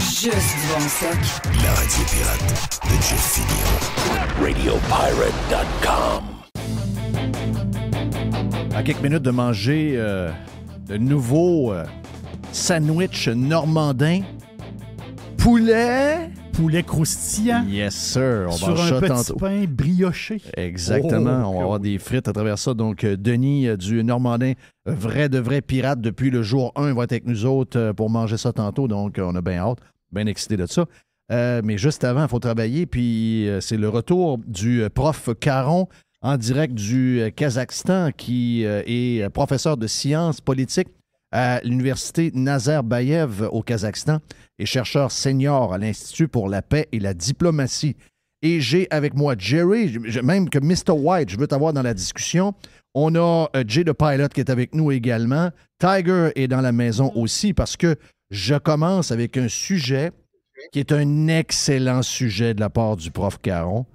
Juste du bon stock. La radio pirate de Jeff Fillion. RadioPirate.com. À quelques minutes de manger le nouveau sandwich normandin. Poulet croustillant. Yes, sir. On sur mange un ça petit tantôt. pain brioché. Exactement. On va avoir des frites à travers ça. Donc, Denis du Normandin, vrai de vrai pirate depuis le jour 1, va être avec nous autres pour manger ça tantôt. Donc, on a bien hâte, bien excité de ça. Mais juste avant, il faut travailler. Puis, c'est le retour du prof Caron en direct du Kazakhstan qui est professeur de sciences politiques à l'université Nazarbayev au Kazakhstan et chercheur senior à l'Institut pour la paix et la diplomatie. Et j'ai avec moi Jerry, même que Mr. White, je veux t'avoir dans la discussion. On a Jay the Pilot qui est avec nous également. Tiger est dans la maison aussi parce que je commence avec un sujet qui est un excellent sujet de la part du prof Caron.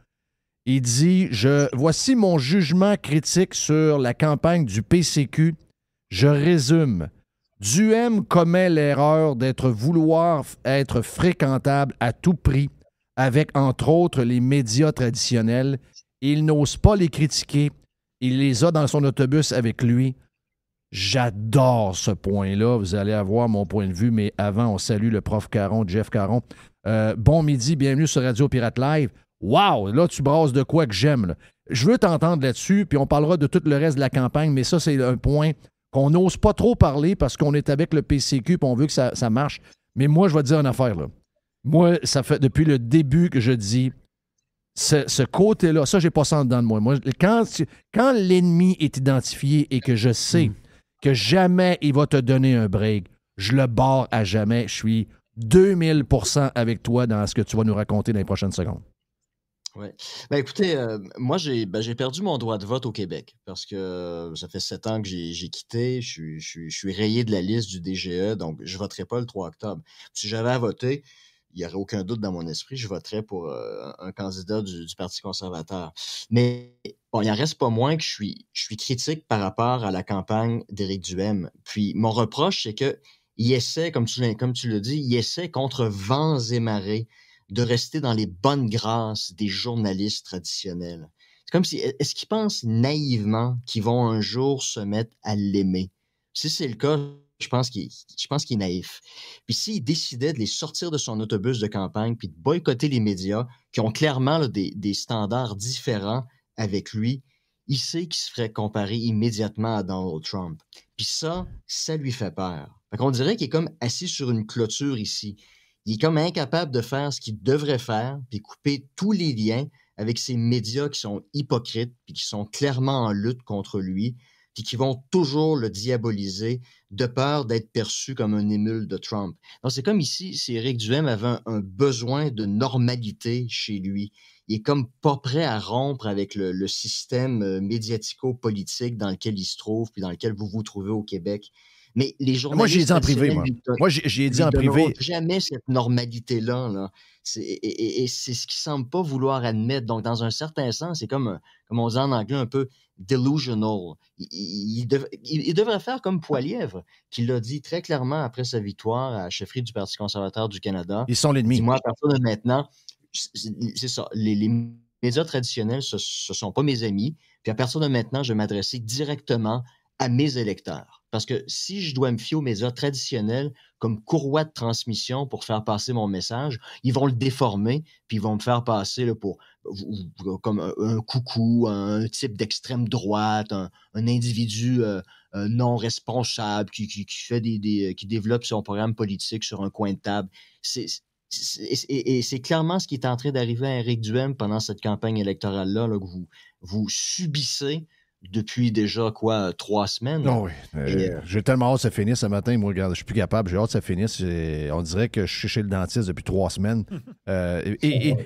Il dit, voici mon jugement critique sur la campagne du PCQ. Je résume. Duhem commet l'erreur vouloir être fréquentable à tout prix avec, entre autres, les médias traditionnels. Il n'ose pas les critiquer. Il les a dans son autobus avec lui. J'adore ce point-là. Vous allez avoir mon point de vue, mais avant, on salue le prof Caron, Jeff Caron. Bon midi, bienvenue sur Radio Pirate Live. Wow! Là, tu brasses de quoi que j'aime. Là. Je veux t'entendre là-dessus, puis on parlera de tout le reste de la campagne, mais ça, c'est un point qu'on n'ose pas trop parler parce qu'on est avec le PCQ et on veut que ça marche. Mais moi, je vais te dire une affaire, là. Moi, ça fait depuis le début que je dis ce côté-là, ça, j'ai pas ça en dedans de moi. Moi, quand l'ennemi est identifié et que je sais que jamais il va te donner un break, je le barre à jamais. Je suis 2000% avec toi dans ce que tu vas nous raconter dans les prochaines secondes. Oui. Ben écoutez, moi, j'ai perdu mon droit de vote au Québec parce que ça fait 7 ans que j'ai quitté. Je suis rayé de la liste du DGE, donc je ne voterai pas le 3 octobre. Si j'avais à voter, il n'y aurait aucun doute dans mon esprit, je voterais pour un candidat du Parti conservateur. Mais bon, il n'en reste pas moins que je suis critique par rapport à la campagne d'Éric Duhem. Puis mon reproche, c'est qu'il essaie, comme tu l'as dit, il essaie contre vents et marées de rester dans les bonnes grâces des journalistes traditionnels. C'est comme si, est-ce qu'ils pensent naïvement qu'ils vont un jour se mettre à l'aimer? Si c'est le cas, je pense qu'il est naïf. Puis s'il décidait de les sortir de son autobus de campagne puis de boycotter les médias qui ont clairement là, des standards différents avec lui, il sait qu'il se ferait comparer immédiatement à Donald Trump. Puis ça lui fait peur. Fait qu'on dirait qu'il est comme assis sur une clôture ici. Il est comme incapable de faire ce qu'il devrait faire, puis couper tous les liens avec ces médias qui sont hypocrites, puis qui sont clairement en lutte contre lui, puis qui vont toujours le diaboliser de peur d'être perçu comme un émule de Trump. Donc c'est comme ici, si Éric Duhem avait un besoin de normalité chez lui. Il est comme pas prêt à rompre avec le système médiatico-politique dans lequel il se trouve, puis dans lequel vous vous trouvez au Québec. Mais les journalistes... Moi, j'ai dit en privé, moi. Moi, j'ai dit en privé. Jamais cette normalité-là. Là. Et c'est ce qu'ils ne semblent pas vouloir admettre. Donc, dans un certain sens, c'est comme on dit en anglais, un peu delusional. Il devrait faire comme Poilievre, qui l'a dit très clairement après sa victoire à la chefferie du Parti conservateur du Canada. Ils sont l'ennemi. Dis-moi, à partir de maintenant, c'est ça. Les médias traditionnels, ce ne sont pas mes amis. Puis à partir de maintenant, je vais m'adresser directement à mes électeurs. Parce que si je dois me fier aux médias traditionnels comme courroie de transmission pour faire passer mon message, ils vont le déformer, puis ils vont me faire passer là, comme un coucou, un type d'extrême droite, un individu non responsable qui développe son programme politique sur un coin de table. Et c'est clairement ce qui est en train d'arriver à Éric Duhem pendant cette campagne électorale-là, là, que vous subissez depuis déjà, 3 semaines. Oh oui. J'ai tellement hâte que ça finisse ce matin. Moi, regarde, je suis plus capable. J'ai hâte que ça finisse. On dirait que je suis chez le dentiste depuis 3 semaines.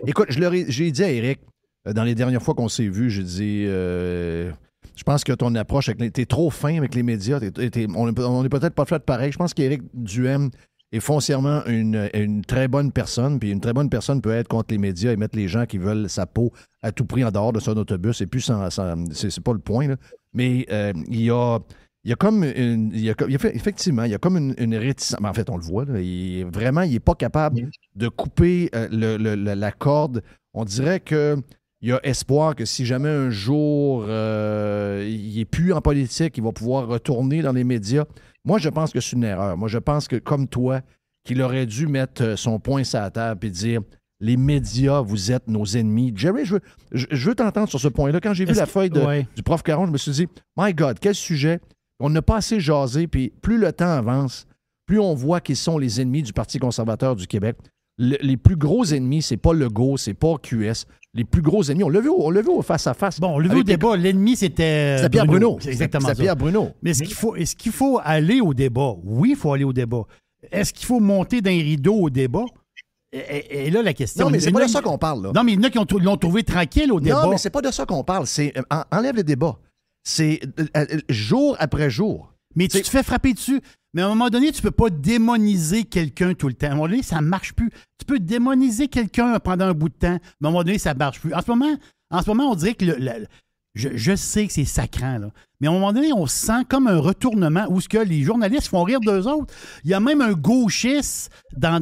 Écoute, j'ai dit à Éric, dans les dernières fois qu'on s'est vus, j'ai dit, je pense que ton approche, t'es trop fin avec les médias. On n'est peut-être pas fait pareil. Je pense qu'Éric Duhem est foncièrement une très bonne personne, puis une très bonne personne peut être contre les médias et mettre les gens qui veulent sa peau à tout prix en dehors de son autobus. Et puis, c'est pas le point, là. Mais il y a il y a comme effectivement, il y a comme une réticence. En fait, on le voit, là, il n'est pas capable de couper la corde. On dirait qu'il y a espoir que si jamais un jour il n'est plus en politique, il va pouvoir retourner dans les médias. Moi, je pense que c'est une erreur. Moi, je pense que, comme toi, qu'il aurait dû mettre son poing sur la table et dire les médias, vous êtes nos ennemis. Jerry, je veux t'entendre sur ce point-là. Quand j'ai vu la feuille du prof Caron, je me suis dit, my God, quel sujet. On n'a pas assez jasé, puis plus le temps avance, plus on voit qu'ils sont les ennemis du Parti conservateur du Québec. Les plus gros ennemis, c'est pas Legault, c'est pas QS. Les plus gros ennemis, on l'a vu au face-à-face. Bon, on l'a vu au débat. L'ennemi, c'était Pierre Bruno. C'est exactement ça. C'était Pierre Bruno. Mais est-ce qu'il faut aller au débat? Oui, il faut aller au débat. Est-ce qu'il faut monter d'un rideau au débat? Et là, la question... Non, mais c'est pas de ça qu'on parle, là. Non, mais il y en a qui l'ont trouvé tranquille au débat. Non, mais c'est pas de ça qu'on parle. C'est enlève le débat. C'est jour après jour. Mais tu te fais frapper dessus. Mais à un moment donné, tu ne peux pas démoniser quelqu'un tout le temps. À un moment donné, ça ne marche plus. Tu peux démoniser quelqu'un pendant un bout de temps, mais à un moment donné, ça ne marche plus. En ce moment, on dirait que je sais que c'est sacrant, là. Mais à un moment donné, on sent comme un retournement où ce que les journalistes font rire d'eux autres. Il y a même un gauchiste dans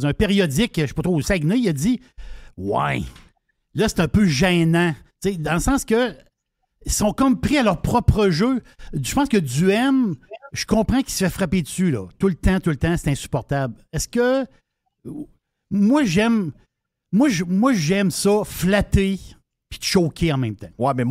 un périodique, je ne sais pas trop, au Saguenay, il a dit « Ouais, là, c'est un peu gênant. » Dans le sens que ils sont comme pris à leur propre jeu. Je pense que Duhem, je comprends qu'il se fait frapper dessus, là. Tout le temps, c'est insupportable. Est-ce que... Moi, j'aime ça, flatter puis te choquer en même temps. Ouais, mais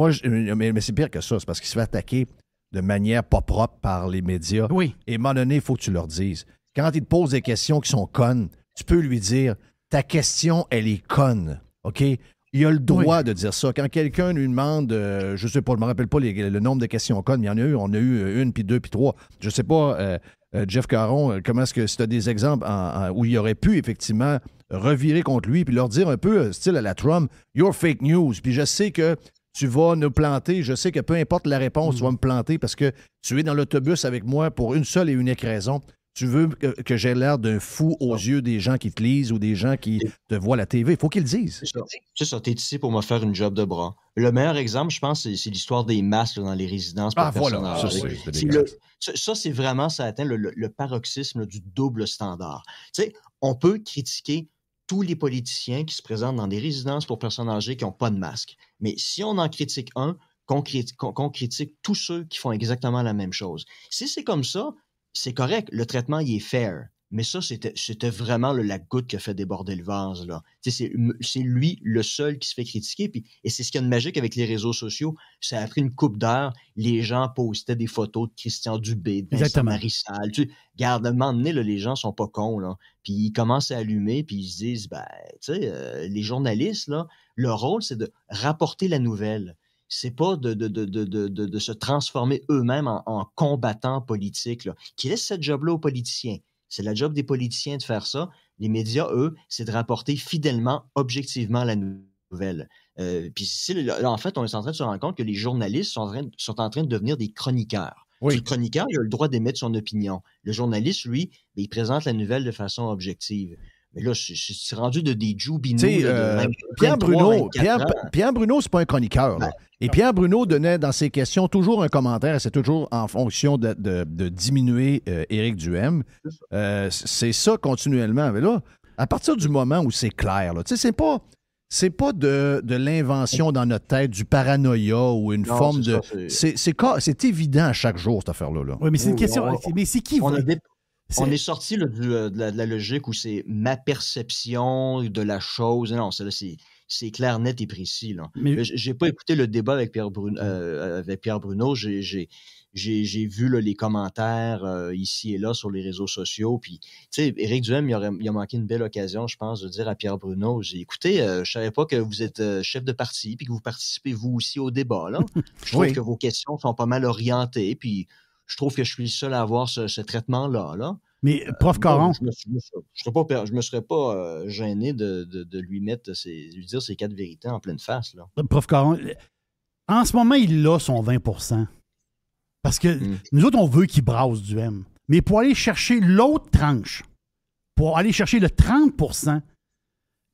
mais c'est pire que ça. C'est parce qu'il se fait attaquer de manière pas propre par les médias. Oui. Et à un moment donné, il faut que tu leur dises. Quand ils te posent des questions qui sont connes, tu peux lui dire « Ta question, elle est conne. » OK? Il a le droit de dire ça. Quand quelqu'un lui demande, je ne sais pas, je ne me rappelle pas le nombre de questions connes, mais il y en a eu, on a eu une, puis deux, puis trois. Je ne sais pas, Jeff Caron, comment est-ce que si tu as des exemples où il aurait pu effectivement revirer contre lui, puis leur dire un peu, style à la Trump, « You're fake news. » Puis je sais que tu vas nous planter, je sais que peu importe la réponse, tu vas me planter parce que tu es dans l'autobus avec moi pour une seule et unique raison. Tu veux que j'ai l'air d'un fou aux yeux des gens qui te lisent ou des gens qui te voient à la TV. Il faut qu'ils le disent. C'est ça, t'es ici pour me faire une job de bras. Le meilleur exemple, je pense, c'est l'histoire des masques là, dans les résidences pour personnes âgées. Ça, c'est vraiment, ça atteint le paroxysme là, du double standard. Tu sais, on peut critiquer tous les politiciens qui se présentent dans des résidences pour personnes âgées qui n'ont pas de masque. Mais si on en critique un, qu'on critique tous ceux qui font exactement la même chose. Si c'est comme ça, c'est correct, le traitement, il est fair. Mais ça, c'était vraiment la goutte qui a fait déborder le vase, là. C'est lui le seul qui se fait critiquer. Et c'est ce qu'il y a de magique avec les réseaux sociaux. Ça a pris une couple d'heures. Les gens postaient des photos de Christian Dubé, de Vincent Marissal. Regarde, à un moment donné, là, les gens sont pas cons, là. Puis ils commencent à allumer, puis ils se disent, les journalistes, là, leur rôle, c'est de rapporter la nouvelle. C'est pas de se transformer eux-mêmes en combattants politiques, là. Qui laissent cette job-là aux politiciens. C'est la job des politiciens de faire ça. Les médias, eux, c'est de rapporter fidèlement, objectivement la nouvelle. Puis là, en fait, on est en train de se rendre compte que les journalistes sont en train de devenir des chroniqueurs. Oui. Le chroniqueur, il a le droit d'émettre son opinion. Le journaliste, lui, il présente la nouvelle de façon objective. Mais là, c'est rendu des joubinous. Pierre Bruno, c'est pas un chroniqueur. Là. Et Pierre Bruno donnait dans ses questions toujours un commentaire, et c'est toujours en fonction de diminuer Éric Duhem. C'est ça continuellement. Mais là, à partir du moment où c'est clair, là, c'est pas de l'invention dans notre tête, du paranoïa ou une forme de... C'est évident à chaque jour, cette affaire-là. Là. Oui, mais c'est une question... Mais c'est qui... On est sorti là, de la logique où c'est ma perception de la chose. Non, c'est clair, net et précis. Là. Mais... J'ai pas écouté le débat avec Pierre Bruno. J'ai vu là, les commentaires ici et là sur les réseaux sociaux. Puis, tu sais, Éric Duhem, il a manqué une belle occasion, je pense, de dire à Pierre Bruno, écoutez, je savais pas que vous êtes chef de parti puis que vous participez vous aussi au débat. Là. Je trouve que vos questions sont pas mal orientées. Puis, je trouve que je suis le seul à avoir ce traitement-là. Là. Mais, Prof Caron... Je me serais pas gêné de lui dire ses 4 vérités en pleine face. Là. Prof Caron, en ce moment, il a son 20%. Parce que nous autres, on veut qu'il brasse Duhem. Mais pour aller chercher l'autre tranche, pour aller chercher le 30%,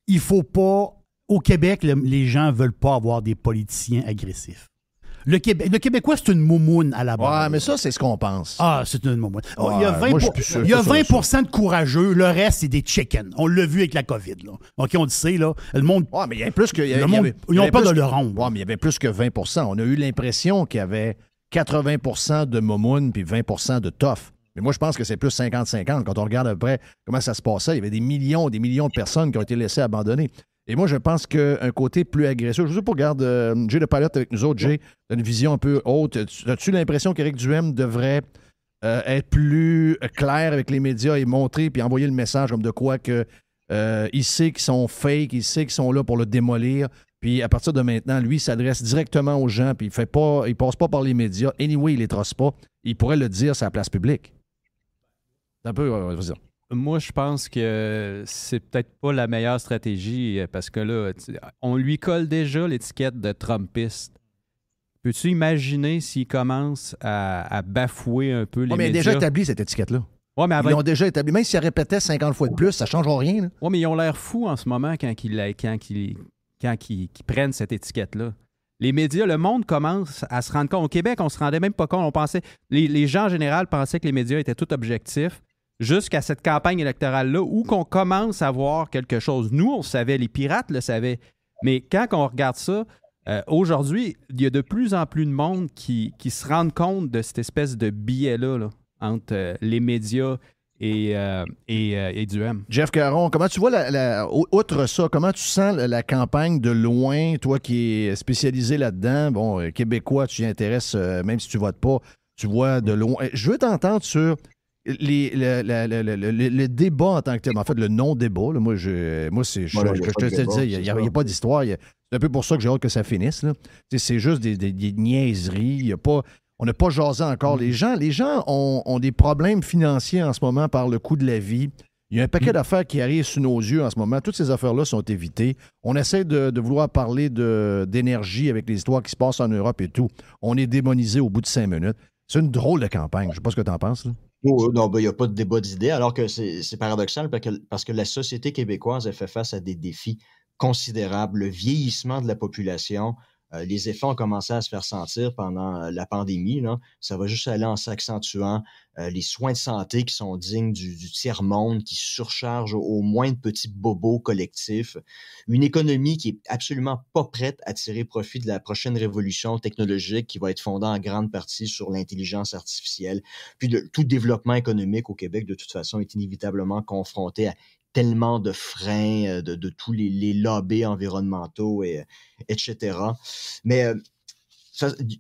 il faut pas... Au Québec, les gens ne veulent pas avoir des politiciens agressifs. Le Québécois, c'est une moumoune à la base. Ouais, mais ça, c'est ce qu'on pense. Ah, c'est une moumoune. Ouais, il y a 20, moi, je suis plus sûr il y a que ça, 20 de courageux, le reste, c'est des chickens. On l'a vu avec la COVID. Là. OK, on le sait, là. Le monde. Ouais, mais il y avait plus que. Le monde, ils n'ont pas de le rendre. Ouais, mais il y avait plus que 20 On a eu l'impression qu'il y avait 80 de momoun puis 20 de tough. Mais moi, je pense que c'est plus 50-50. Quand on regarde à peu près comment ça se passait, il y avait des millions de personnes qui ont été laissées abandonner. Et moi, je pense qu'un côté plus agressif. Je sais pas, regarde, Jay de Palette avec nous autres. Jay, t'as une vision un peu haute. As-tu l'impression qu'Éric Duhem devrait être plus clair avec les médias et montrer puis envoyer le message comme de quoi que il sait qu'ils sont fake, il sait qu'ils sont là pour le démolir. Puis à partir de maintenant, lui, il s'adresse directement aux gens, puis il passe pas par les médias. Anyway, il les trosse pas. Il pourrait le dire sur la place publique. C'est un peu... vas-y. Moi, je pense que c'est peut-être pas la meilleure stratégie parce que là, on lui colle déjà l'étiquette de Trumpiste. Peux-tu imaginer s'il commence à bafouer un peu les médias? Mais il a déjà établi cette étiquette-là. Ouais, mais Ils l'ont déjà établi. Même s'il répétait 50 fois de plus, ça ne changera rien. Là. Oui, mais ils ont l'air fous en ce moment quand ils prennent cette étiquette-là. Les médias, le monde commence à se rendre compte. Au Québec, on se rendait même pas compte. On pensait, les gens en général pensaient que les médias étaient tout objectifs jusqu'à cette campagne électorale-là où qu'on commence à voir quelque chose. Nous, on savait, les pirates le savaient. Mais quand on regarde ça, aujourd'hui, il y a de plus en plus de monde qui se rendent compte de cette espèce de biais-là là, entre les médias et Duhem. Jeff Caron, comment tu vois, outre ça, comment tu sens la campagne de loin, toi qui es spécialisé là-dedans, bon, Québécois, tu t'y intéresses, même si tu votes pas, tu vois de loin. Je veux t'entendre sur le débat en tant que tel. En fait, le non-débat, là, moi, je te le dis, il n'y a pas d'histoire. C'est un peu pour ça que j'ai hâte que ça finisse. Là. C'est juste des niaiseries. On n'a pas jasé encore. Les gens ont des problèmes financiers en ce moment par le coût de la vie. Il y a un paquet d'affaires qui arrivent sous nos yeux en ce moment. Toutes ces affaires-là sont évitées. On essaie de vouloir parler d'énergie avec les histoires qui se passent en Europe et tout. On est démonisé au bout de 5 minutes. C'est une drôle de campagne. Je ne sais pas ce que tu en penses. Là. Oh, non, il n'y a pas de débat d'idées, alors que c'est paradoxal parce que la société québécoise a fait face à des défis considérables. Le vieillissement de la population, les effets ont commencé à se faire sentir pendant la pandémie. Là. Ça va juste aller en s'accentuant. Les soins de santé qui sont dignes du tiers-monde, qui surchargent au moins de petits bobos collectifs. Une économie qui est absolument pas prête à tirer profit de la prochaine révolution technologique qui va être fondée en grande partie sur l'intelligence artificielle. Puis tout développement économique au Québec, de toute façon, est inévitablement confronté à tellement de freins de tous les lobbies environnementaux, etc. Mais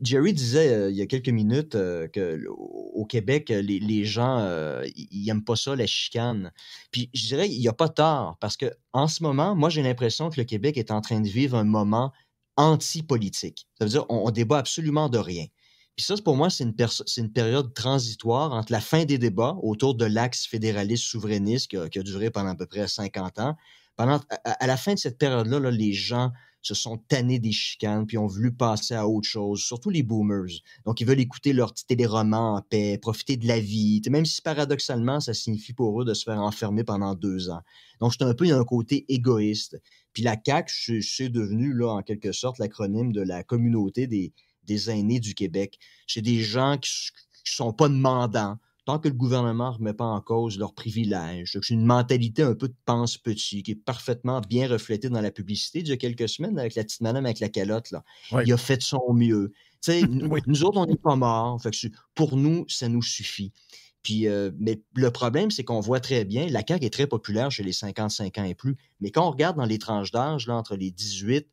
Jerry disait il y a quelques minutes qu'au Québec, les gens, ils n'aiment pas ça, la chicane. Puis je dirais, il n'y a pas tort, parce que en ce moment, moi, j'ai l'impression que le Québec est en train de vivre un moment anti-politique. Ça veut dire on débat absolument de rien. Puis ça, pour moi, c'est une période transitoire entre la fin des débats autour de l'axe fédéraliste souverainiste qui a duré pendant à peu près 50 ans. À la fin de cette période-là, là, les gens se sont tannés des chicanes puis ont voulu passer à autre chose, surtout les boomers. Donc, ils veulent écouter leur petit téléroman en paix, profiter de la vie, même si paradoxalement, ça signifie pour eux de se faire enfermer pendant 2 ans. Donc, c'est un peu, il y a un côté égoïste. Puis la CAQ, c'est devenu, là, en quelque sorte, l'acronyme de la communauté des aînés du Québec. C'est des gens qui sont pas demandants tant que le gouvernement ne remet pas en cause leurs privilèges. C'est une mentalité un peu de pense-petit qui est parfaitement bien reflétée dans la publicité d'il y a quelques semaines avec la petite madame avec la calotte. Là. Oui. Il a fait de son mieux. Oui. Nous autres, on n'est pas morts. Fait que pour nous, ça nous suffit. Puis, mais le problème, c'est qu'on voit très bien, la CAQ est très populaire chez les 55 ans et plus, mais quand on regarde dans les tranches d'âge, là, entre les 18,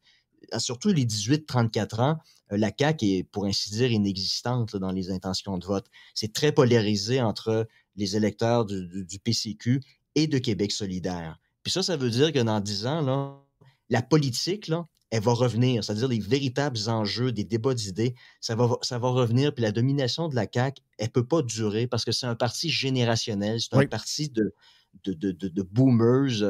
surtout les 18-34 ans, la CAQ est, pour ainsi dire, inexistante là, dans les intentions de vote. C'est très polarisé entre les électeurs du PCQ et de Québec solidaire. Puis ça veut dire que dans 10 ans, là, la politique, là, elle va revenir. C'est-à-dire les véritables enjeux des débats d'idées, ça va revenir. Puis la domination de la CAQ, elle ne peut pas durer parce que c'est un parti générationnel. C'est un parti de boomers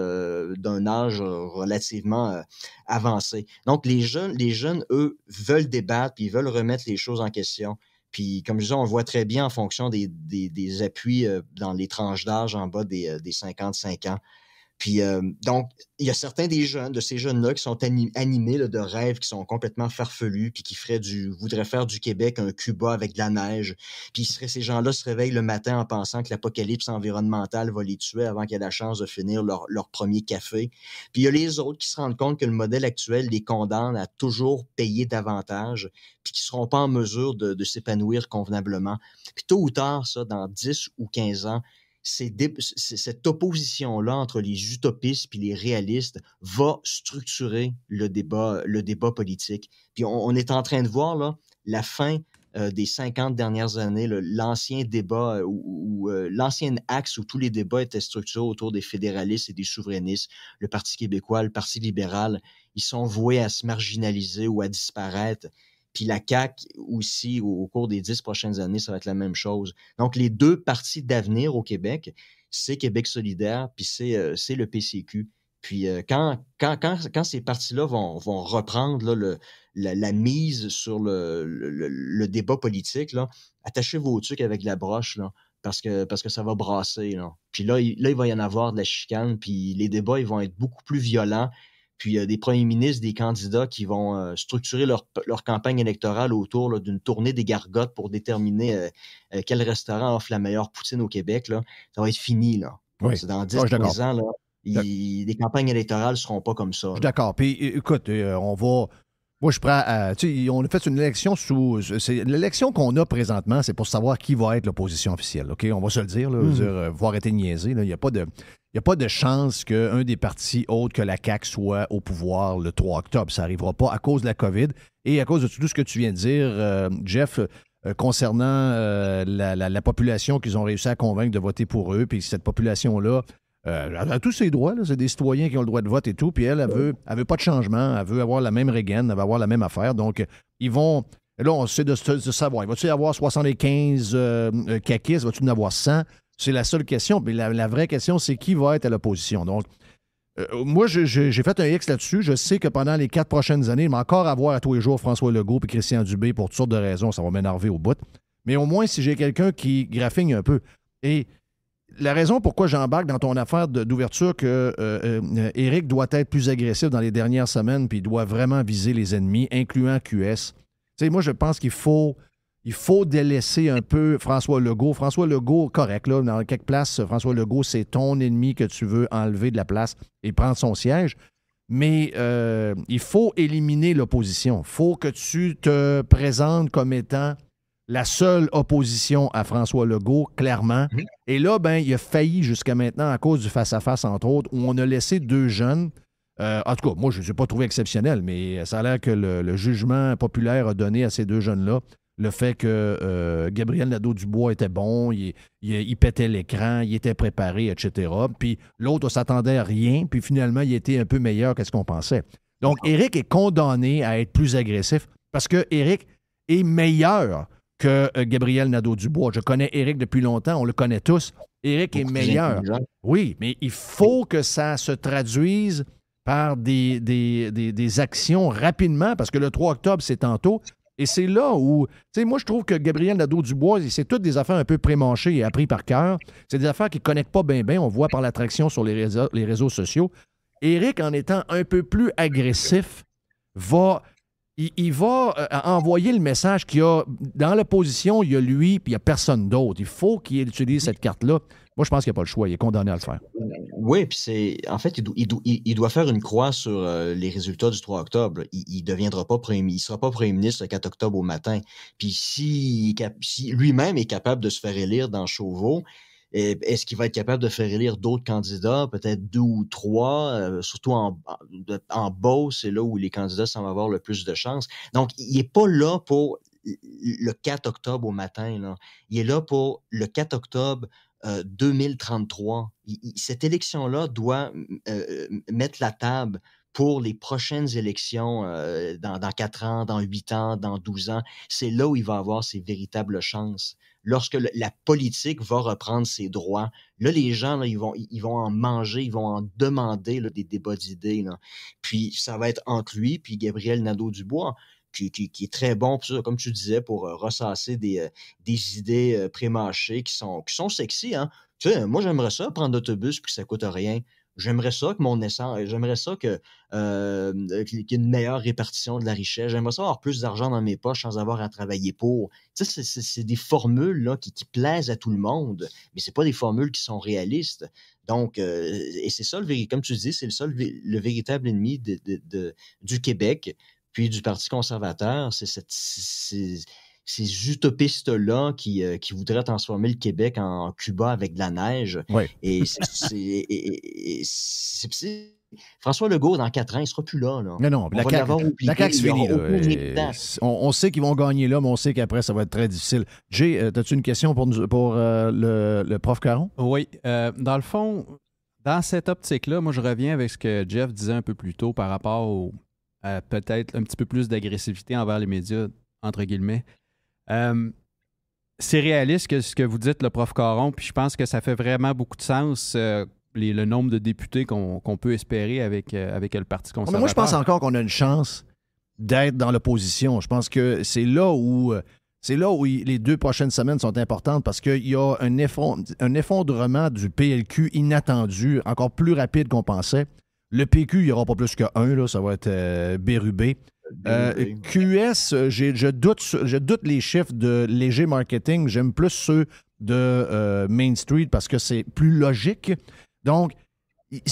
d'un âge relativement avancé. Donc, les jeunes, eux, veulent débattre puis ils veulent remettre les choses en question. Puis, comme je disais, on le voit très bien en fonction des appuis dans les tranches d'âge en bas des 55 ans. Puis, donc, il y a certains de ces jeunes-là qui sont animés là, de rêves qui sont complètement farfelus, puis qui voudraient faire du Québec un Cuba avec de la neige. Puis ces gens-là se réveillent le matin en pensant que l'apocalypse environnementale va les tuer avant qu'ils aient la chance de finir leur premier café. Puis il y a les autres qui se rendent compte que le modèle actuel les condamne à toujours payer davantage, puis qui ne seront pas en mesure de s'épanouir convenablement. Puis tôt ou tard, ça, dans 10 ou 15 ans, cette opposition-là entre les utopistes et les réalistes va structurer le débat politique. Puis on est en train de voir là, la fin des 50 dernières années, là, l'ancien débat l'ancien axe où tous les débats étaient structurés autour des fédéralistes et des souverainistes, le Parti québécois, le Parti libéral, ils sont voués à se marginaliser ou à disparaître. Puis la CAQ aussi, au cours des 10 prochaines années, ça va être la même chose. Donc, les deux partis d'avenir au Québec, c'est Québec solidaire, puis c'est le PCQ. Puis quand ces partis-là vont reprendre là, la mise sur le débat politique, là, attachez vos trucs avec la broche, là, parce que ça va brasser. Là. Puis là, il va y en avoir de la chicane, puis les débats ils vont être beaucoup plus violents. Puis des premiers ministres, des candidats qui vont structurer leur campagne électorale autour là, d'une tournée des gargotes pour déterminer quel restaurant offre la meilleure poutine au Québec. Là. Ça va être fini. Là. Oui. C'est dans 10-15 ans, là, les campagnes électorales ne seront pas comme ça. Je suis d'accord. Puis écoute, on va... Moi, je prends on a fait une élection l'élection qu'on a présentement, c'est pour savoir qui va être l'opposition officielle. OK? On va se le dire, là, faut arrêter de niaiser. Il n'y a pas de chance qu'un des partis autres que la CAQ soit au pouvoir le 3 octobre. Ça n'arrivera pas à cause de la COVID et à cause de tout ce que tu viens de dire, Jeff, concernant la population qu'ils ont réussi à convaincre de voter pour eux. Puis cette population-là a tous ses droits. Là. C'est des citoyens qui ont le droit de vote et tout. Puis elle veut pas de changement. Elle veut avoir la même Reagan. Elle veut avoir la même affaire. Donc, ils vont... Là, on sait de savoir. Va-tu y avoir 75 caquistes? Va-tu en avoir 100? C'est la seule question. Mais la vraie question, c'est qui va être à l'opposition. Donc, moi, j'ai fait un X là-dessus. Je sais que pendant les 4 prochaines années, il va encore avoir à tous les jours François Legault et Christian Dubé pour toutes sortes de raisons. Ça va m'énerver au bout. Mais au moins, si j'ai quelqu'un qui graffigne un peu. Et la raison pourquoi j'embarque dans ton affaire d'ouverture que Éric doit être plus agressif dans les dernières semaines puis il doit vraiment viser les ennemis, incluant QS. Tu sais, moi, je pense qu'il faut délaisser un peu François Legault. François Legault, correct, là, dans quelques places, François Legault, c'est ton ennemi que tu veux enlever de la place et prendre son siège. Mais il faut éliminer l'opposition. Il faut que tu te présentes comme étant la seule opposition à François Legault, clairement. Et là, il a failli jusqu'à maintenant à cause du face-à-face, entre autres, où on a laissé 2 jeunes. En tout cas, moi, je ne les ai pas trouvés exceptionnels, mais ça a l'air que le jugement populaire a donné à ces 2 jeunes-là le fait que Gabriel Nadeau-Dubois était bon, il pétait l'écran, il était préparé, etc. Puis l'autre, on s'attendait à rien, puis finalement, il était un peu meilleur que ce qu'on pensait. Donc, Éric est condamné à être plus agressif parce que Éric est meilleur que Gabriel Nadeau-Dubois. Je connais Éric depuis longtemps, on le connaît tous. Éric est meilleur. Oui, mais il faut que ça se traduise par des actions rapidement, parce que le 3 octobre, c'est tantôt. Et c'est là où, tu sais, moi, je trouve que Gabriel Nadeau-Dubois, c'est toutes des affaires un peu prémanchées et appris par cœur. C'est des affaires qui ne connectent pas bien, on voit par l'attraction sur les réseaux sociaux. Éric, en étant un peu plus agressif, va envoyer le message qu'il y a dans l'opposition, il y a lui, puis il n'y a personne d'autre. Il faut qu'il utilise cette carte-là. Moi, je pense qu'il n'y a pas le choix. Il est condamné à le faire. Oui, puis il doit faire une croix sur les résultats du 3 octobre. Il deviendra pas il sera pas premier ministre le 4 octobre au matin. Puis si lui-même est capable de se faire élire dans Chauveau, est-ce qu'il va être capable de faire élire d'autres candidats, peut-être 2 ou 3, surtout en Beauce, c'est là où les candidats semblent avoir le plus de chances. Donc, il n'est pas là pour le 4 octobre au matin. Là. Il est là pour le 4 octobre 2033. Cette élection-là doit mettre la table pour les prochaines élections dans 4 ans, dans 8 ans, dans 12 ans. C'est là où il va avoir ses véritables chances. Lorsque la politique va reprendre ses droits, là, les gens, là, ils vont en manger, ils vont en demander là, des débats d'idées. Là. Puis ça va être entre lui puis Gabriel Nadeau-Dubois, qui est très bon, comme tu disais, pour ressasser des idées prémâchées qui sont sexy. Hein? Tu sais, moi, j'aimerais ça, prendre l'autobus puis que ça coûte rien. J'aimerais ça que mon essence, j'aimerais ça qu'il y ait une meilleure répartition de la richesse. J'aimerais ça avoir plus d'argent dans mes poches sans avoir à travailler pour. Tu sais, c'est des formules là, qui plaisent à tout le monde, mais c'est pas des formules qui sont réalistes. Donc, et c'est ça, comme tu dis, c'est le véritable ennemi du Québec, puis du Parti conservateur. C'est ces utopistes-là qui voudraient transformer le Québec en Cuba avec de la neige. Oui. Et François Legault, dans 4 ans, il ne sera plus là. Non, On va l'avoir oublié. la CAQ, c'est Il y fini. aura là. aucun militant. On sait qu'ils vont gagner là, mais on sait qu'après, ça va être très difficile. Jay, as-tu une question pour le prof Caron? Oui. Dans le fond, dans cette optique-là, moi, je reviens avec ce que Jeff disait un peu plus tôt par rapport à peut-être un petit peu plus d'agressivité envers les médias, entre guillemets. C'est réaliste que ce que vous dites, le prof Caron, puis je pense que ça fait vraiment beaucoup de sens, le nombre de députés qu'on peut espérer avec le Parti conservateur. Mais moi, je pense encore qu'on a une chance d'être dans l'opposition. Je pense que c'est là où les 2 prochaines semaines sont importantes parce qu'il y a un effondrement du PLQ inattendu, encore plus rapide qu'on pensait. Le PQ, il n'y aura pas plus que 1, là, ça va être bérubé. QS, je doute les chiffres de Léger Marketing. J'aime plus ceux de Main Street parce que c'est plus logique. Donc,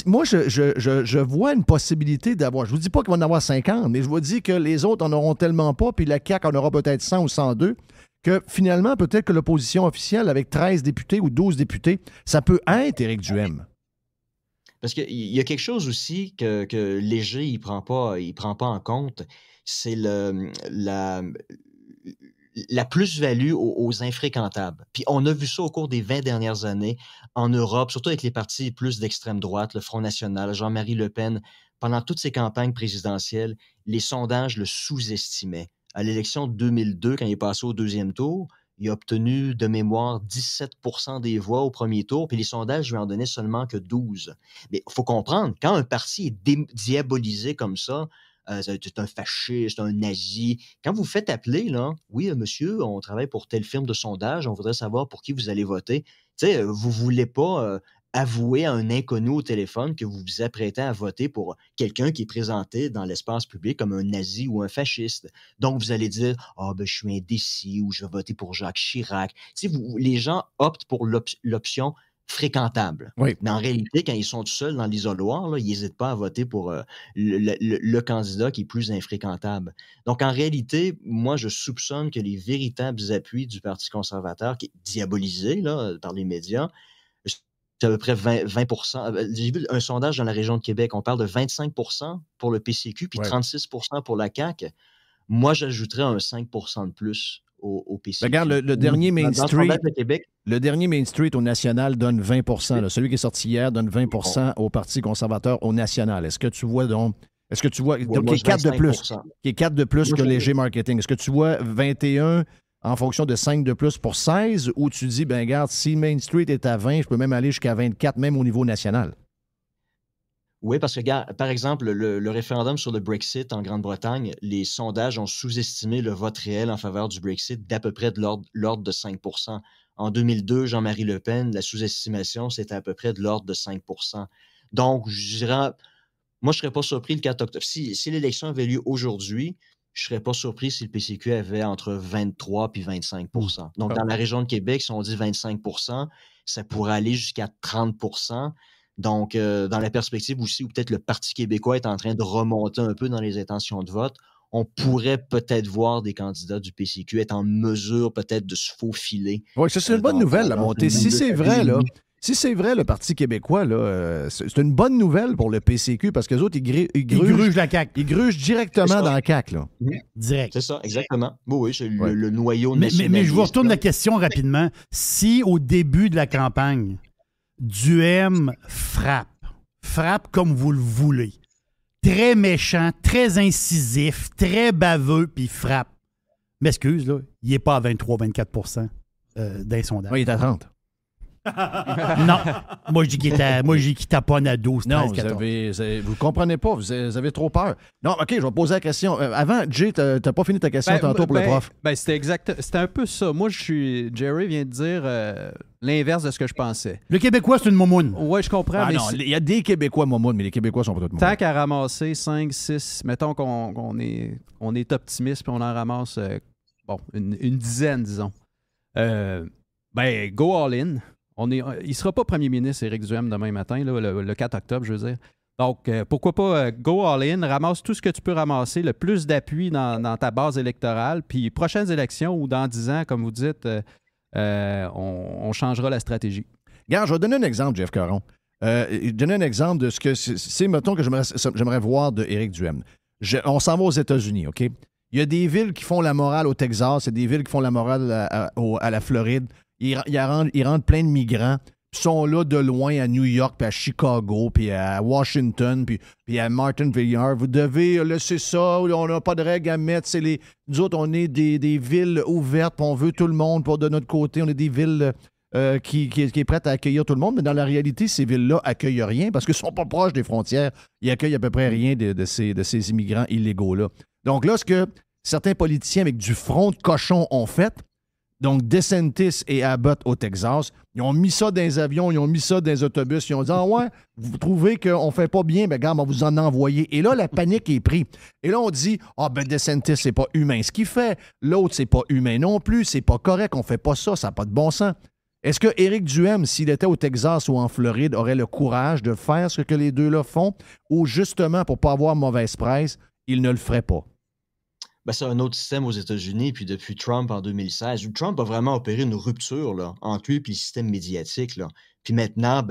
moi, je vois une possibilité d'avoir... Je ne vous dis pas qu'il va en avoir 50, mais je vous dis que les autres en auront tellement pas, puis la CAQ en aura peut-être 100 ou 102, que finalement, peut-être que l'opposition officielle, avec 13 députés ou 12 députés, ça peut être Éric Duhem. Parce qu'il y a quelque chose aussi que Léger, il prend pas en compte, c'est la plus-value aux infréquentables. Puis on a vu ça au cours des 20 dernières années en Europe, surtout avec les partis plus d'extrême droite, le Front national, Jean-Marie Le Pen. Pendant toutes ces campagnes présidentielles, les sondages le sous-estimaient. À l'élection de 2002, quand il est passé au 2e tour, il a obtenu de mémoire 17% des voix au premier tour, puis les sondages lui en donnaient seulement que 12. Mais il faut comprendre, quand un parti est diabolisé comme ça, c'est un fasciste, un nazi. Quand vous faites appeler, là, oui, monsieur, on travaille pour telle firme de sondage, on voudrait savoir pour qui vous allez voter. Tu sais, vous ne voulez pas avouer à un inconnu au téléphone que vous vous apprêtez à voter pour quelqu'un qui est présenté dans l'espace public comme un nazi ou un fasciste. Donc, vous allez dire « Ah, ben, je suis indécis » ou « Je vais voter pour Jacques Chirac ». Tu sais, les gens optent pour l'option fréquentable. Oui. Mais en réalité, quand ils sont tout seuls dans l'isoloir, là, ils n'hésitent pas à voter pour le candidat qui est plus infréquentable. Donc, en réalité, moi, je soupçonne que les véritables appuis du Parti conservateur, qui est diabolisé là, par les médias, c'est à peu près 20%. J'ai vu un sondage dans la région de Québec, on parle de 25% pour le PCQ, puis 36% pour la CAQ. Moi, j'ajouterais un 5% de plus au PCQ. Regarde, le dernier Main Street... de Québec, Le dernier Main Street au national donne 20%. Là. Celui qui est sorti hier donne 20% au Parti conservateur au national. Est-ce que tu vois donc... Est-ce que tu vois... donc, qui est 4 de plus. Qui est 4 de plus que Léger Marketing. Est-ce que tu vois 21 en fonction de 5 de plus pour 16 ou tu dis, ben regarde, si Main Street est à 20, je peux même aller jusqu'à 24, même au niveau national? Oui, parce que, regarde, par exemple, le référendum sur le Brexit en Grande-Bretagne, les sondages ont sous-estimé le vote réel en faveur du Brexit d'à peu près de l'ordre de 5%. En 2002, Jean-Marie Le Pen, la sous-estimation, c'était à peu près de l'ordre de 5%. Donc, je dirais, moi, je ne serais pas surpris le 4 octobre. Si l'élection avait lieu aujourd'hui, je ne serais pas surpris si le PCQ avait entre 23 et 25%. Donc, dans la région de Québec, si on dit 25%, ça pourrait aller jusqu'à 30%. Donc, dans la perspective aussi où peut-être le Parti québécois est en train de remonter un peu dans les intentions de vote, on pourrait peut-être voir des candidats du PCQ être en mesure peut-être de se faufiler. Oui, ça, c'est une bonne nouvelle, la montée. Si c'est vrai, là... Si c'est vrai, le Parti québécois, là, c'est une bonne nouvelle pour le PCQ parce que les autres, ils grugent la CAQ. Ils grugent directement dans la CAQ. Là. Direct. C'est ça, exactement. Oui, c'est le noyau national. Mais je vous retourne la question rapidement. Si au début de la campagne, Duhem frappe comme vous le voulez, très méchant, très incisif, très baveux, puis frappe. M'excuse, là, il n'est pas à 23-24% d'un sondage. Oui, il est à 30. Non. Moi, je dis qu'il taponne à 12, 13, Non, 14. vous comprenez pas, vous avez trop peur. Non, OK, je vais poser la question. Avant, Jay, t'as pas fini ta question tantôt pour le prof. C'était un peu ça. Moi, Jerry vient de dire l'inverse de ce que je pensais. Le Québécois, c'est une momoune. Oui, je comprends, mais Non, il y a des Québécois momounes, mais les Québécois sont pas tous tant momounes. qu'à ramasser 5, 6, mettons qu'on est optimiste puis on en ramasse une dizaine, disons. Go all in. Il sera pas premier ministre, Éric Duhaime, demain matin, là, le 4 octobre, je veux dire. Donc, pourquoi pas go all in, ramasse tout ce que tu peux ramasser, le plus d'appui dans ta base électorale, puis prochaines élections ou dans 10 ans, comme vous dites, on changera la stratégie. Regarde, je vais donner un exemple, Jeff Caron. Donner un exemple de ce que c'est, mettons, que j'aimerais voir de Éric Duhaime. On s'en va aux États-Unis, OK? Il y a des villes qui font la morale au Texas, il y a des villes qui font la morale à la Floride. Ils rentrent plein de migrants. Ils sont là de loin à New York, puis à Chicago, puis à Washington, puis à Martin Vineyard. Vous devez laisser ça. On n'a pas de règles à mettre. Nous autres, on est des villes ouvertes, puis on veut tout le monde. Puis de notre côté, on est des villes qui est prête à accueillir tout le monde. Mais dans la réalité, ces villes-là accueillent rien parce qu'ils ne sont pas proches des frontières. Ils accueillent à peu près rien de ces immigrants illégaux-là. Donc là, ce que certains politiciens avec du front de cochon ont fait, donc DeSantis et Abbott au Texas, ils ont mis ça dans les avions, ils ont mis ça dans les autobus, ils ont dit « Ah ouais, vous trouvez qu'on ne fait pas bien, ben regarde, on va vous en envoyer. » Et là, la panique est prise. Et là, on dit « Ah ben DeSantis, c'est pas humain ce qu'il fait. L'autre, c'est pas humain non plus. C'est pas correct, on fait pas ça, ça n'a pas de bon sens. » Est-ce que Éric Duhaime, s'il était au Texas ou en Floride, aurait le courage de faire ce que les deux-là font ou justement, pour ne pas avoir mauvaise presse, il ne le ferait pas? Ben, c'est un autre système aux États-Unis, puis depuis Trump en 2016. Trump a vraiment opéré une rupture là, entre lui et le système médiatique. Là. Puis maintenant,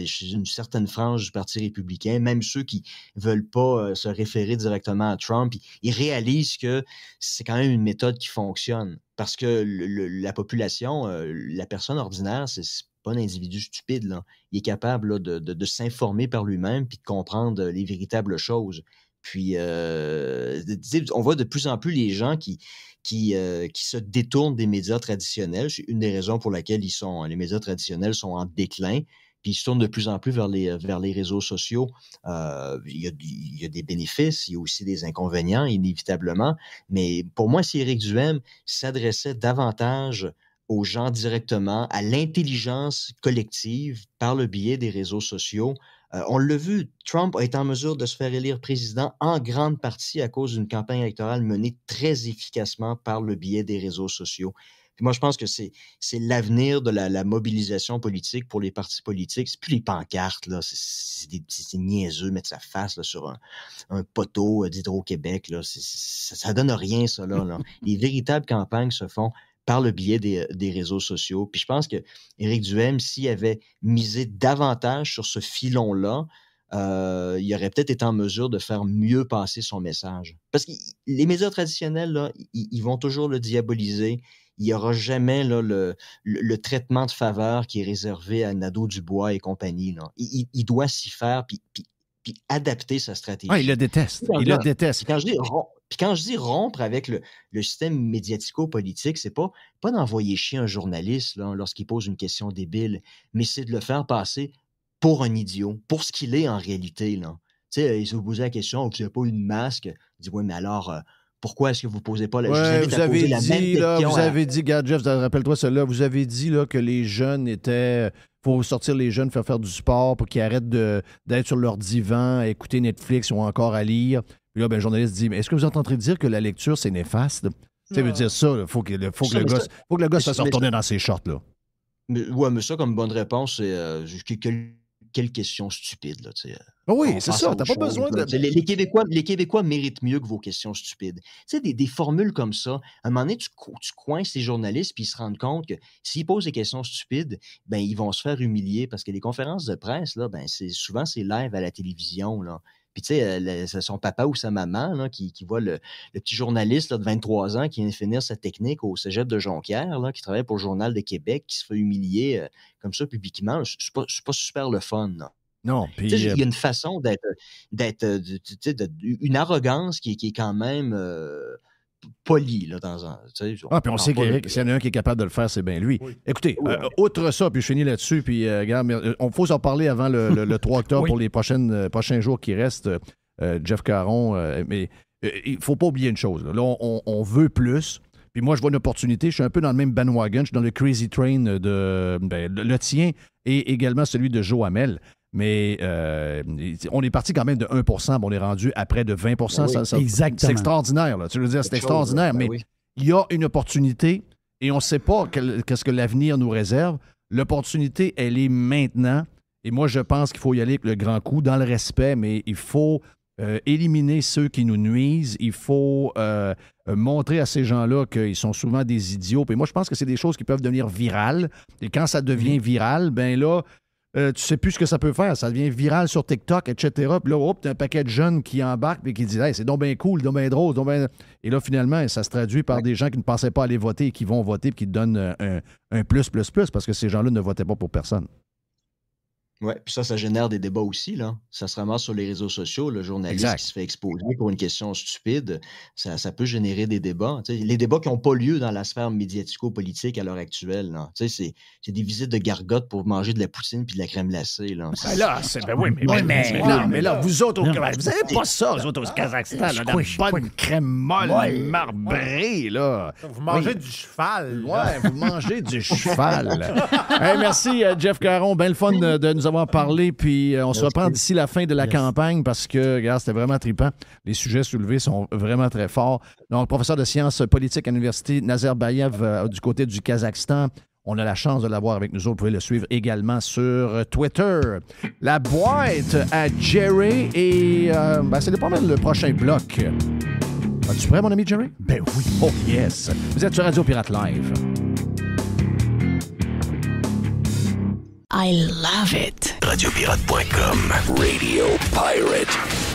chez une certaine frange du Parti républicain, même ceux qui veulent pas se référer directement à Trump, ils réalisent que c'est quand même une méthode qui fonctionne. Parce que la population, la personne ordinaire, c'est pas un individu stupide. Là. Il est capable là, de s'informer par lui-même puis de comprendre les véritables choses. Puis, on voit de plus en plus les gens qui se détournent des médias traditionnels. C'est une des raisons pour laquelle les médias traditionnels sont en déclin. Puis ils se tournent de plus en plus vers les réseaux sociaux. Il y a des bénéfices, il y a aussi des inconvénients, inévitablement. Mais pour moi, si Éric Duhaime s'adressait davantage aux gens directement, à l'intelligence collective par le biais des réseaux sociaux, on l'a vu, Trump a été en mesure de se faire élire président en grande partie à cause d'une campagne électorale menée très efficacement par le biais des réseaux sociaux. Puis moi, je pense que c'est l'avenir de la mobilisation politique pour les partis politiques. C'est plus les pancartes, là. C'est niaiseux, mettre sa face là, sur un poteau d'Hydro-Québec. Là. Ça donne rien, ça. Là. Les véritables campagnes se font par le biais des réseaux sociaux. Puis je pense que Éric Duhaime, s'il avait misé davantage sur ce filon-là, il aurait peut-être été en mesure de faire mieux passer son message. Parce que les médias traditionnels, là, ils vont toujours le diaboliser. Il n'y aura jamais là, le traitement de faveur qui est réservé à Nadeau-Dubois et compagnie. Là. Il doit s'y faire puis adapter sa stratégie. Ah, il le déteste. Il le déteste. Puis quand je dis rompre avec le système médiatico-politique, c'est pas d'envoyer chier un journaliste là, lorsqu'il pose une question débile, mais c'est de le faire passer pour un idiot, pour ce qu'il est en réalité. Là. Tu sais, il se posait la question, vous n'avez pas eu de masque? Il dit, oui, mais alors, pourquoi est-ce que vous ne posez pas la question? Vous avez dit, regarde, Jeff, rappelle-toi celle-là, vous avez dit là, que les jeunes étaient... faut sortir les jeunes, faire du sport pour qu'ils arrêtent d'être sur leur divan, à écouter Netflix ou encore à lire. Puis là, le journaliste dit, mais est-ce que vous êtes en train de dire que la lecture, c'est néfaste? Ça veut dire ça, il faut que le gars se fasse retourner dans ses shorts. Là. Mais ça, comme bonne réponse, c'est quelle question stupide. Là, oui, c'est ça, t'as pas besoin de... Les Québécois méritent mieux que vos questions stupides. Tu sais, des formules comme ça, à un moment donné, tu coinces les journalistes puis ils se rendent compte que s'ils posent des questions stupides, ben ils vont se faire humilier parce que les conférences de presse, là, ben souvent c'est live à la télévision, là. Puis, tu sais, c'est son papa ou sa maman là, qui voit le petit journaliste là, de 23 ans qui vient de finir sa technique au cégep de Jonquière, là, qui travaille pour le Journal de Québec, qui se fait humilier comme ça publiquement. C'est pas super le fun. Là. Non, puis... Il y a une façon d'être une arrogance qui est quand même poli, là, dans un. Puis on sait qu'Éric, s'il y en a un qui est capable de le faire, c'est bien lui. Oui. Écoutez, outre ça, puis je finis là-dessus, puis regarde, on faut s'en parler avant le 3 octobre pour les prochains jours qui restent, Jeff Caron. Mais il ne faut pas oublier une chose. Là, on veut plus. Puis moi, je vois une opportunité. Je suis un peu dans le même bandwagon. Je suis dans le crazy train le tien et également celui de Joe Hamel. Mais on est parti quand même de 1 %, on est rendu à près de 20 %. Exactement. C'est extraordinaire, là. Tu veux dire, c'est extraordinaire, mais il y a une opportunité et on ne sait pas qu'est-ce que l'avenir nous réserve. L'opportunité, elle est maintenant. Et moi, je pense qu'il faut y aller avec le grand coup, dans le respect, mais il faut éliminer ceux qui nous nuisent. Il faut montrer à ces gens-là qu'ils sont souvent des idiots. Et moi, je pense que c'est des choses qui peuvent devenir virales. Et quand ça devient viral, ben là, tu sais plus ce que ça peut faire. Ça devient viral sur TikTok, etc. Puis là, t'as un paquet de jeunes qui embarquent et qui disent « Hey, c'est donc bien cool, donc bien drôle, donc bien... » Et là, finalement, ça se traduit par des gens qui ne pensaient pas aller voter et qui vont voter et qui te donnent un plus, parce que ces gens-là ne votaient pas pour personne. Oui, puis ça génère des débats aussi, là. Ça se ramasse sur les réseaux sociaux, le journaliste qui se fait exposer pour une question stupide, ça peut générer des débats. Tu sais, les débats qui n'ont pas lieu dans la sphère médiatico-politique à l'heure actuelle, là. Tu sais, c'est des visites de gargotes pour manger de la poutine puis de la crème glacée, là. Mais là, vous autres, vous n'avez pas ça, vous autres, au Kazakhstan, là, de la bonne crème molle, marbrée, là. Vous mangez du cheval. Ouais, vous mangez du cheval. Hey, merci, Jeff Caron. Bien le fun de nous avoir parlé, puis on se reprend d'ici la fin de la campagne parce que, regarde, c'était vraiment trippant. Les sujets soulevés sont vraiment très forts. Donc, professeur de sciences politiques à l'Université Nazarbayev du côté du Kazakhstan. On a la chance de l'avoir avec nous autres. Vous pouvez le suivre également sur Twitter. La boîte à Jerry et c'est pas mal le prochain bloc. Es-tu prêt, mon ami Jerry? Ben oui. Oh yes. Vous êtes sur Radio Pirate Live. I love it. Radiopirate.com. Radio Pirate.